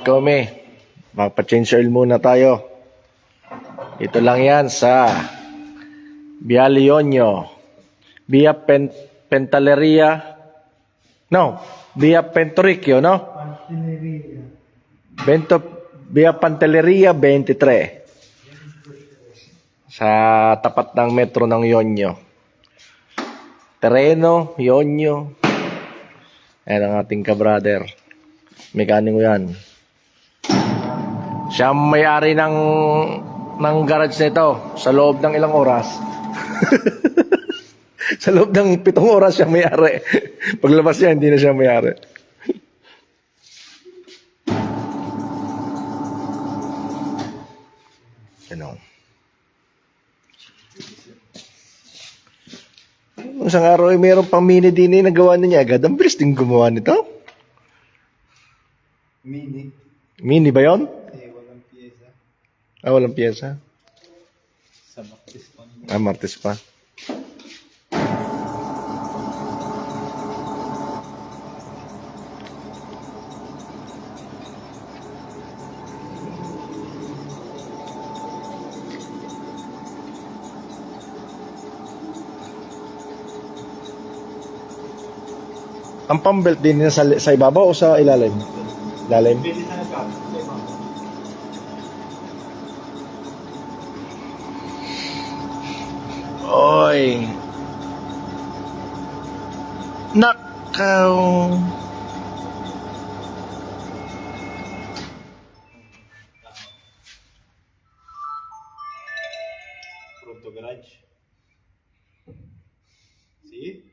Kami, magpa-change oil muna tayo. Ito lang yan sa Via Leonio, Via Pentaleria, no, Via Pentoricchio, no? Via Pantelleria 23. Sa tapat ng metro ng Ionio. Terreno, Ionio. Ayan ang ating ka-brother. Mekaniko yan. Siya ang may-ari ng garage nito sa loob ng ilang oras. Sa loob ng 7 oras siya may-ari. Paglabas niya, hindi na siya may-ari. Ano? Isang araw ay mayroon pang mini din na gawa niya agad. Ang bilis din gumawa nito. Mini. Mini ba yun? Walang piyesa. Walang piyesa. Sa Martes pa. Martes pa. Ang pambelt din na sa ibabaw o sa ilalim? Ilalim? Pwede sa nagkap. Oy. Nakaw. Pronto garage. See?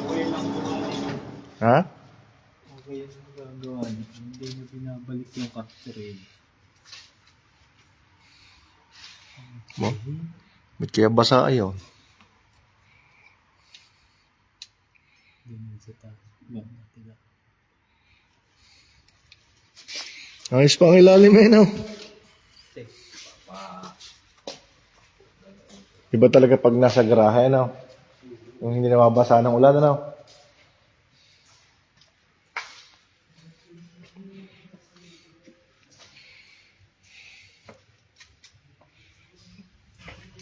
Okay lang gumani. Ha? Okay lang gagawa. Hindi na binabalik yung factory. Mo? Ba't kaya basa ayon? Ganyan sa taas. Ganda tila. Ayos pa ang ilalim eh, no? Iba talaga pag nasa garahe, no? Yung hindi na mabasa ng ulan, no?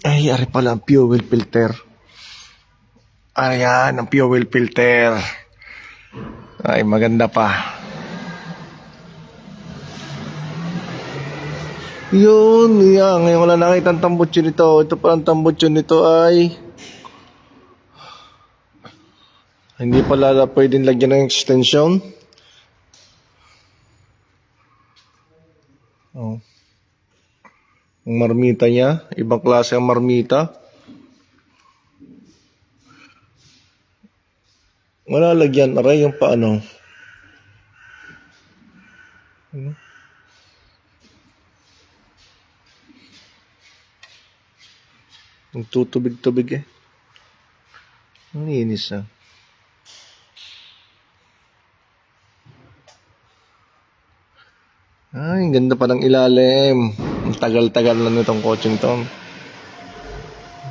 Ay, ari pala ang fuel filter. Ayan, ang fuel filter. Ay, maganda pa. Yun, yan. Ngayon wala nakita ang tambutso nito. Ito pa ang tambutso nito ay hindi pala pwedeng lagyan ng extension. Oh. Ang marmita niya, ibang klase ang marmita. Wala lagyan, aray yung paano. Nagtutubig-tubig eh. Ang linis ah. Ay, ang ganda pa ng ilalim. Ang tagal-tagal na nitong coaching to.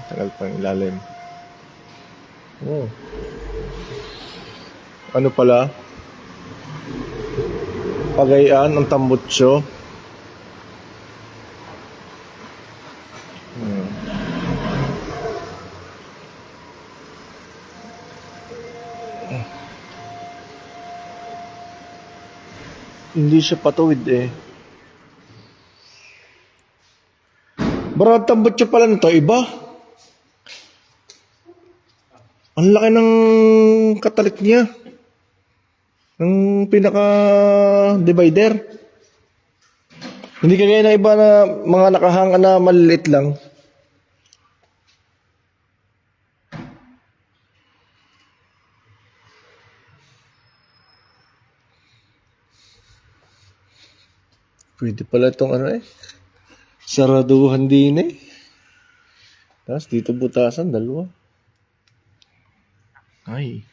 Tagal pa ng ilalim. Oh. Ano pala? Pagayaan ang tambutso. Hindi siya patuwid eh. Barang tambutso pala nito, iba. Ang laki ng katalit niya. Ng pinaka-divider. Hindi kagaya na iba na mga nakahanga na maliliit lang. Pwede pala itong ano eh. Saraduhan din eh. Tapos dito butasan, dalawa. Ay.